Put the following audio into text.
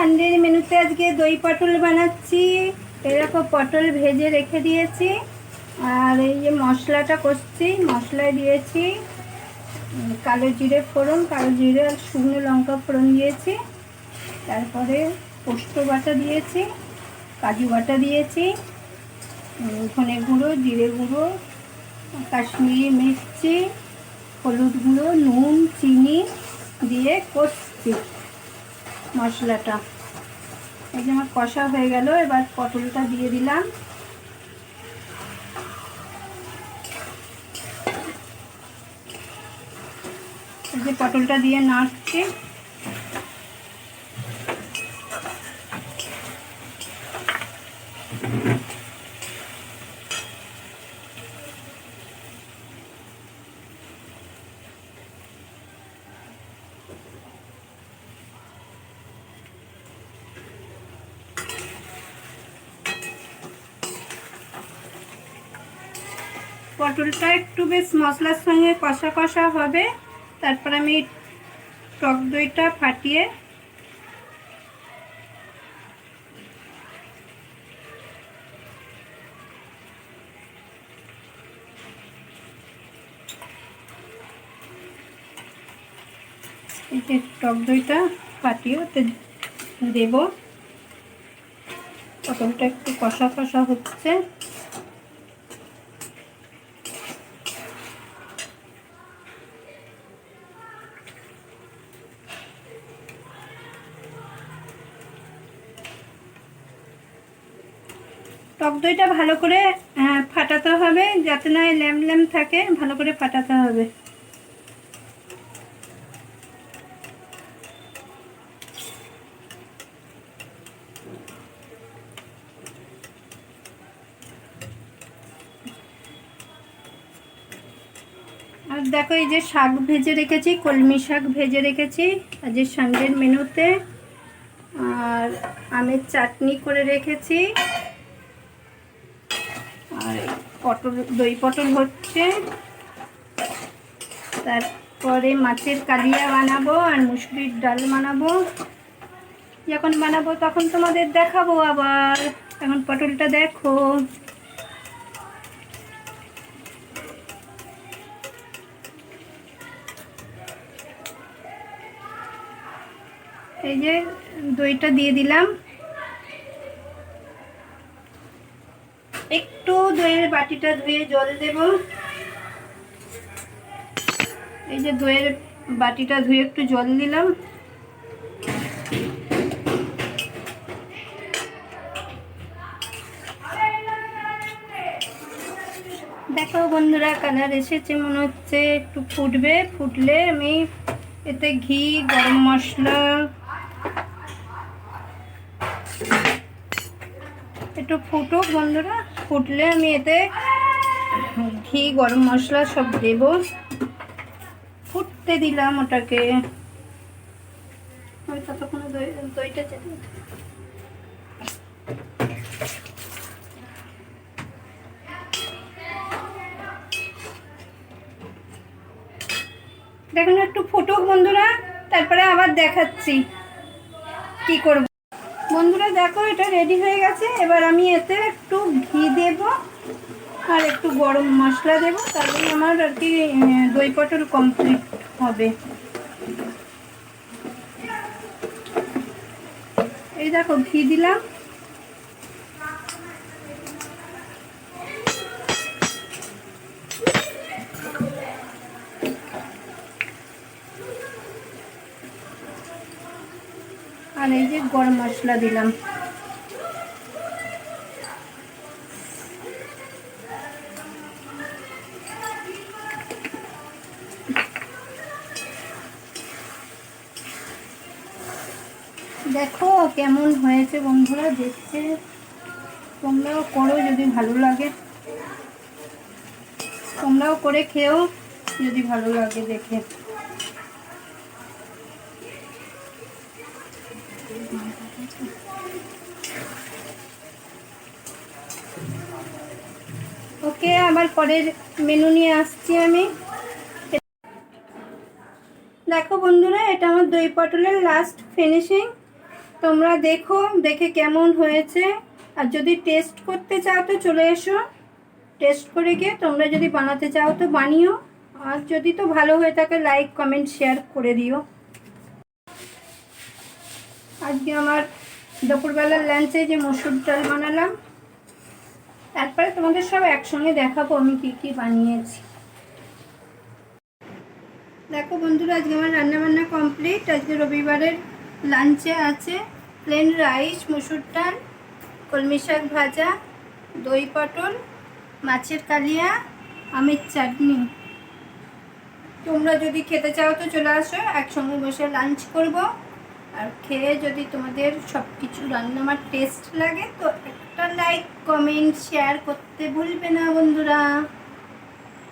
সানডের মেনুতে আজকে দই পটল বানাচ্ছি। এরকম পটল ভেজে রেখে দিয়েছি, আর এই যে মশলাটা কষছি, মশলায় দিয়েছি কালো জিরে ফোড়ন, কালো জিরে আর শুকনো লঙ্কা ফোড়ন দিয়েছি। তারপরে পোস্ত বাটা দিয়েছি, কাজু বাটা দিয়েছি, ধনে গুঁড়ো, জিরে গুঁড়ো, কাশ্মীরি মির্চি, হলুদ গুঁড়ো, নুন, চিনি দিয়ে কষছি মশলাটা। এই যে আমার কষা হয়ে গেল, এবার পটলটা দিয়ে দিলাম। এই যে পটলটা দিয়ে নাড়ছি। পটলটা একটু বেশ মশলার সঙ্গে কষা কষা হবে, তারপর আমি টক দইটা ফাটিয়ে এই যে টক দইটা ফাটিয়ে ওতে দেব। পটলটা একটু কষা কষা হচ্ছে। টক দইটা ভালো করে ফাটাতে হবে, যাতে না ল্যাম ল্যাম থাকে, ভালো করে ফাটাতে হবে। আর দেখো, এই যে শাক ভেজে রেখেছি, কলমি শাক ভেজে রেখেছি আজকে সানডের মেনুতে, আর আমের চাটনি করে রেখেছি, আর পটল, দই পটল হচ্ছে। তারপরে মাছের কালিয়া বানাবো আর মুসুরির ডাল বানাবো। যখন বানাবো তখন তোমাদের দেখাবো আবার। এখন পটলটা দেখো। এই যে দইটা দিয়ে দিলাম, একটু দইয়ের বাটিটা ধুয়ে জল দেব। এই যে দইয়ের বাটিটা ধুয়ে একটু জল দিলাম। দেখো বন্ধুরা, কালার এসেছে মনে হচ্ছে, একটু ফুটবে। ফুটলে আমি এতে ঘি, গরম মশলা, একটু ফুটুক বন্ধুরা, ফুটলে আমি এতে ঘি, গরম মশলা সব দেব। ফুটতে দিলাম ওটাকে। আমি ততক্ষণে দইটা চেপে দেখুন, একটু ফুটুক বন্ধুরা, তারপরে আবার দেখাচ্ছি কি করব। বন্ধুরা দেখো, এটা রেডি হয়ে গেছে। এবার আমি এতে একটু ঘি দেব আর একটু গরম মশলা দেব, তাহলে আমার আর কি দই পটল কমপ্লিট হবে। এই দেখো, ঘি দিলাম। আর এই যে গরম মশলা দিলাম। দেখো কেমন হয়েছে বন্ধুরা, দেখতে তোমরাও করো যদি ভালো লাগে, তোমরাও করে খেও যদি ভালো লাগে দেখে। ওকে, আবার পরের মেনু নিয়ে আসছি আমি। দেখো বন্ধুরা, এটা আমার দই পটলের লাস্ট ফিনিশিং। তোমরা দেখো, দেখে কেমন হয়েছে। আর যদি টেস্ট করতে চাও তো চলে এসো, টেস্ট করে গিয়ে তোমরা যদি বানাতে চাও তো বানিও। আর যদি তো ভালো হয়ে থাকে লাইক কমেন্ট শেয়ার করে দিও। আজকে আমার দুপুরবেলার লাঞ্চে যে মসুর ডাল বানালাম, তারপরে তোমাদের সব একসঙ্গে দেখাবো আমি কি কি বানিয়েছি। দেখো বন্ধুরা, আজকে আমার রান্নাবান্না কমপ্লিট। আজকে রবিবারের লাঞ্চে আছে প্লেন রাইস, মসুর ডাল, কলমি শাক ভাজা, দই পটল, মাছের কালিয়া, আমের চাটনি। তোমরা যদি খেতে চাও তো চলে আসো, একসঙ্গে বসে লাঞ্চ করব। আর খেয়ে যদি তোমাদের সব কিছু রান্না আমার টেস্ট লাগে তো একটা লাইক কমেন্ট শেয়ার করতে ভুলবে না বন্ধুরা।